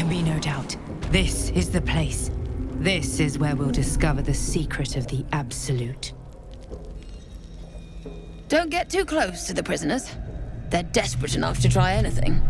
can be no doubt. This is the place. This is where we'll discover the secret of the Absolute. Don't get too close to the prisoners. They're desperate enough to try anything.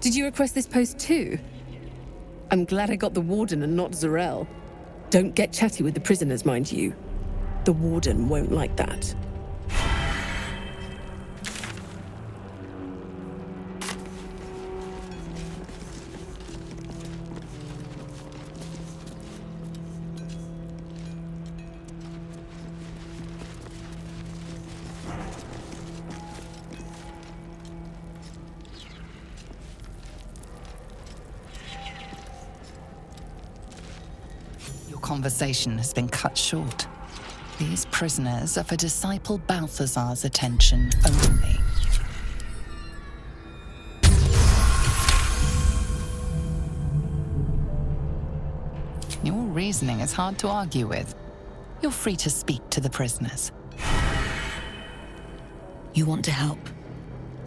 Did you request this post too? I'm glad I got the warden and not Zarel. Don't get chatty with the prisoners, mind you. The warden won't like that. Conversation has been cut short. These prisoners are for Disciple Balthazar's attention only. Your reasoning is hard to argue with. You're free to speak to the prisoners. You want to help?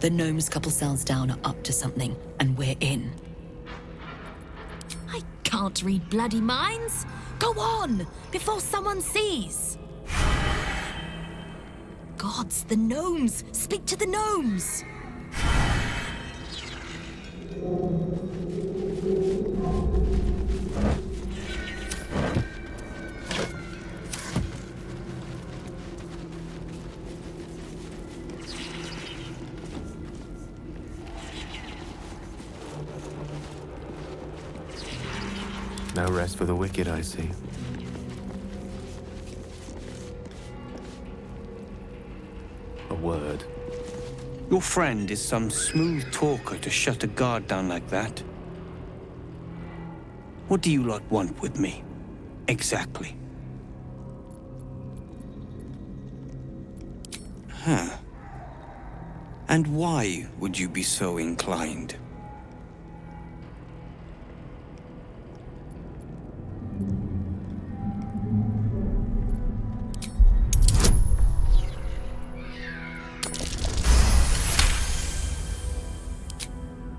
The gnomes couple cells down are up to something, and we're in. I can't read bloody minds. Go on, before someone sees. Gods, the gnomes! Speak to the gnomes! No rest for the wicked, I see. A word. Your friend is some smooth talker to shut a guard down like that. What do you lot want with me? Exactly. Huh. And why would you be so inclined?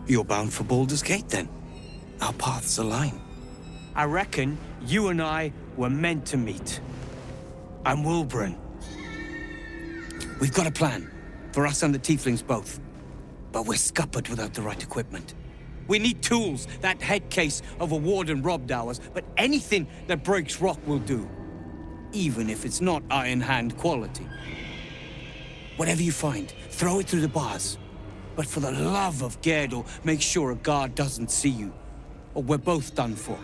You're bound for Baldur's Gate, then. Our paths align. I reckon you and I were meant to meet. I'm Wilburn. We've got a plan, for us and the tieflings both. But we're scuppered without the right equipment. We need tools. That head case of a warden robbed ours, but anything that breaks rock will do. Even if it's not Iron Hand quality. Whatever you find, throw it through the bars. But for the love of Gerdel, make sure a guard doesn't see you, or we're both done for.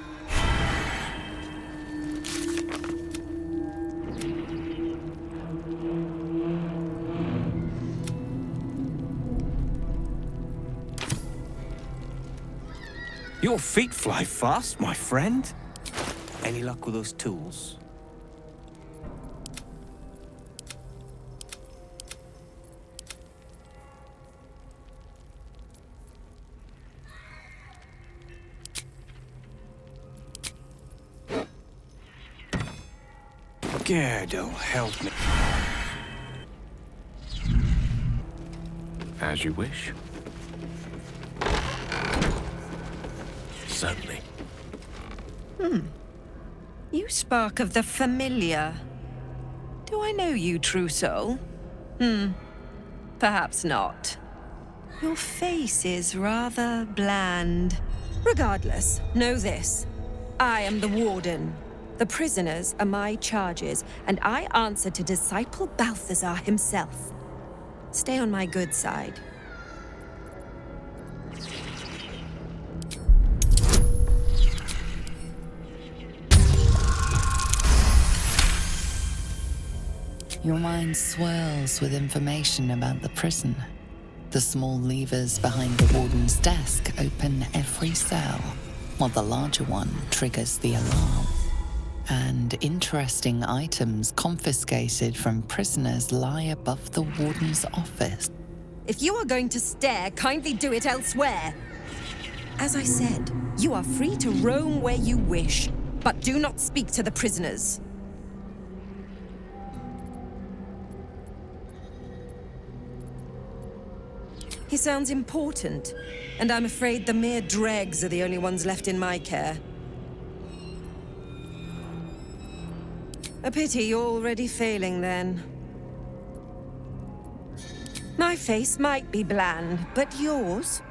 Your feet fly fast, my friend. Any luck with those tools? Gerdel, help me. As you wish. Certainly. You spark of the familiar. Do I know you, true soul? Perhaps not. Your face is rather bland. Regardless, know this. I am the warden. The prisoners are my charges, and I answer to Disciple Balthazar himself. Stay on my good side. Your mind swirls with information about the prison. The small levers behind the warden's desk open every cell, while the larger one triggers the alarm. And interesting items confiscated from prisoners lie above the warden's office. If you are going to stare, kindly do it elsewhere. As I said, you are free to roam where you wish, but do not speak to the prisoners. He sounds important, and I'm afraid the mere dregs are the only ones left in my care. A pity you're already failing, then. My face might be bland, but yours?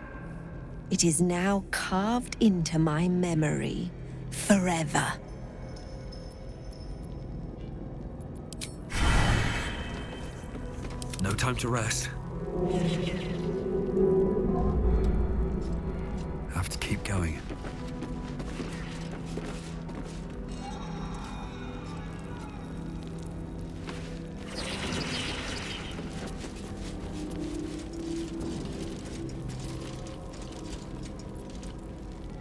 It is now carved into my memory, forever. No time to rest. Have to keep going.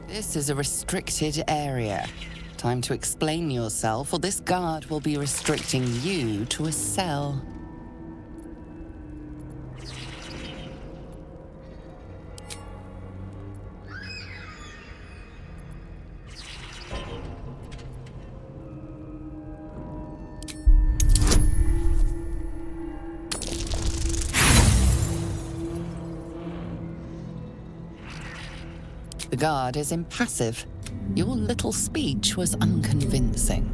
This is a restricted area. Time to explain yourself, or this guard will be restricting you to a cell. The guard is impassive. Your little speech was unconvincing.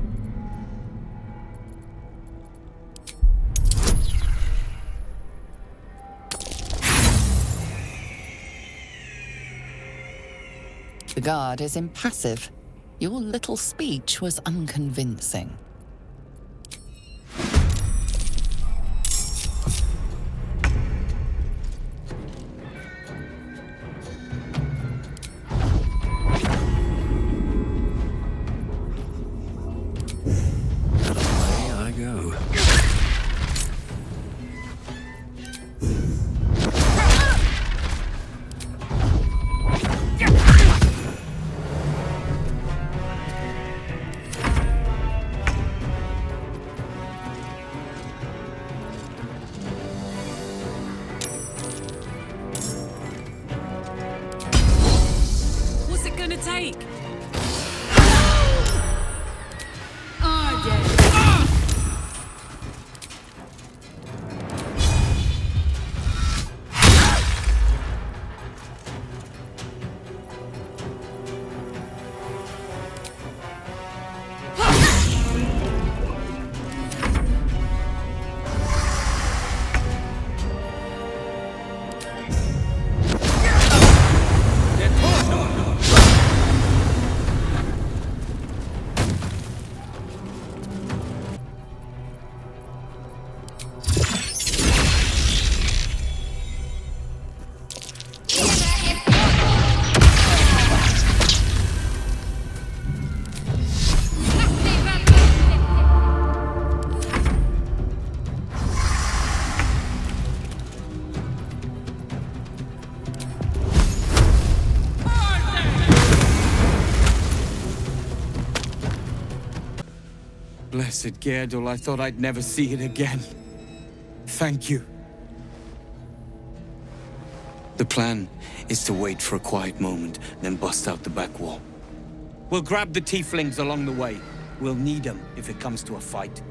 The guard is impassive. Your little speech was unconvincing. Blessed Gerdul, I thought I'd never see it again. Thank you. The plan is to wait for a quiet moment, then bust out the back wall. We'll grab the tieflings along the way. We'll need them if it comes to a fight.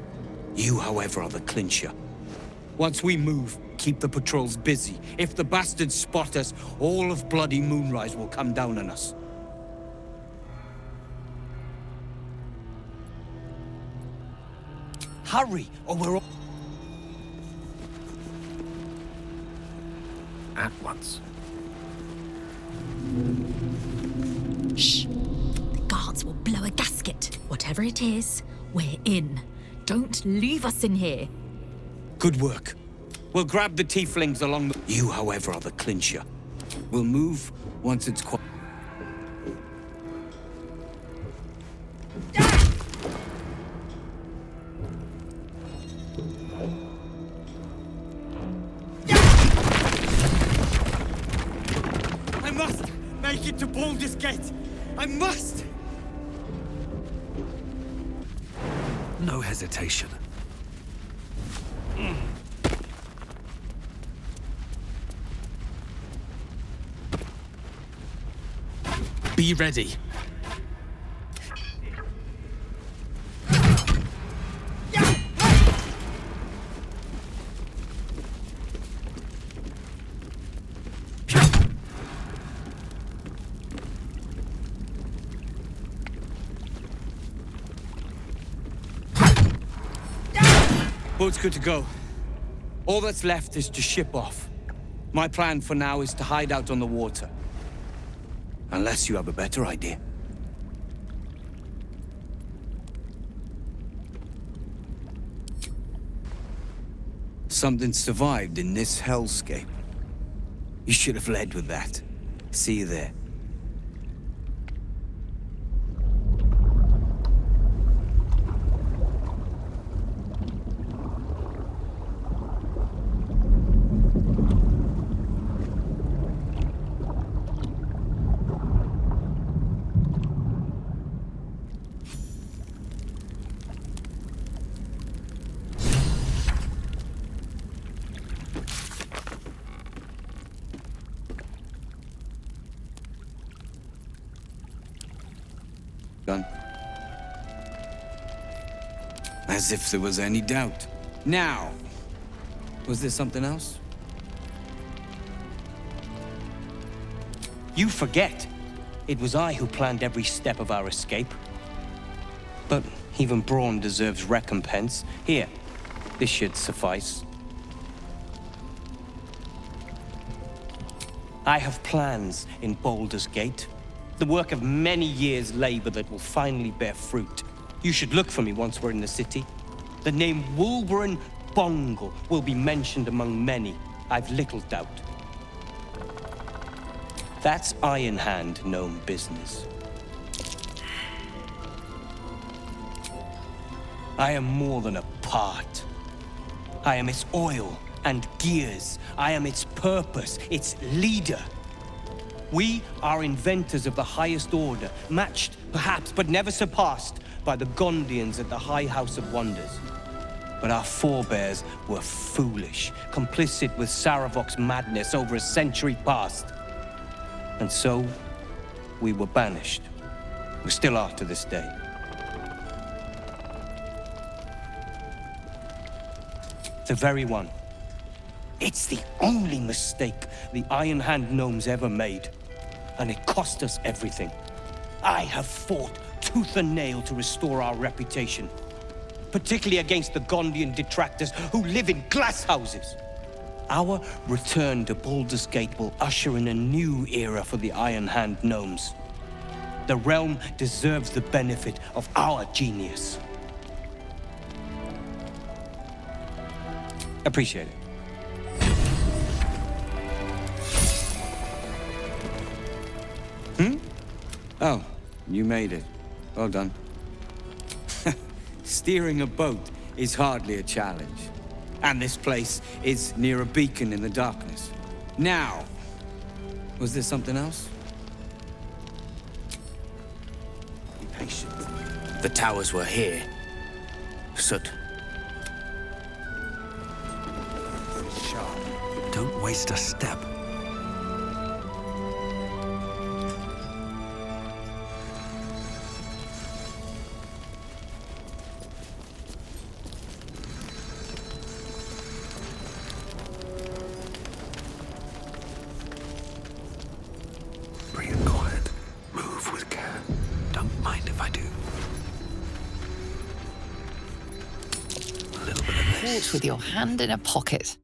You, however, are the clincher. Once we move, keep the patrols busy. If the bastards spot us, all of bloody Moonrise will come down on us. Hurry, or we're all... At once. Shh. The guards will blow a gasket. Whatever it is, we're in. Don't leave us in here. Good work. We'll grab the tieflings along the... You, however, are the clincher. We'll move once it's quiet. make it to Baldur's Gate! I must! No hesitation. Be ready. Boat's good to go. All that's left is to ship off. My plan for now is to hide out on the water. Unless you have a better idea. Something survived in this hellscape. You should have led with that. See you there. Done. As if there was any doubt. Now, was there something else? You forget. It was I who planned every step of our escape. But even Brawn deserves recompense. Here, this should suffice. I have plans in Baldur's Gate. The work of many years' labor that will finally bear fruit. You should look for me once we're in the city. The name Wulbren Bongle will be mentioned among many, I've little doubt. That's Iron Hand gnome business. I am more than a part. I am its oil and gears. I am its purpose, its leader. We are inventors of the highest order, matched, perhaps, but never surpassed by the Gondians at the High House of Wonders. But our forebears were foolish, complicit with Saravok's madness over a century past. And so, we were banished. We still are to this day. The very one. It's the only mistake the Iron Hand gnomes ever made. And it cost us everything. I have fought tooth and nail to restore our reputation, particularly against the Gondian detractors who live in glass houses. Our return to Baldur's Gate will usher in a new era for the Iron Hand gnomes. The realm deserves the benefit of our genius. Appreciate it. Oh, you made it. Well done. Steering a boat is hardly a challenge. And this place is near a beacon in the darkness. Now, was there something else? Be patient. The towers were here. Soot. Sharp. Don't waste a step. With your hand in a pocket.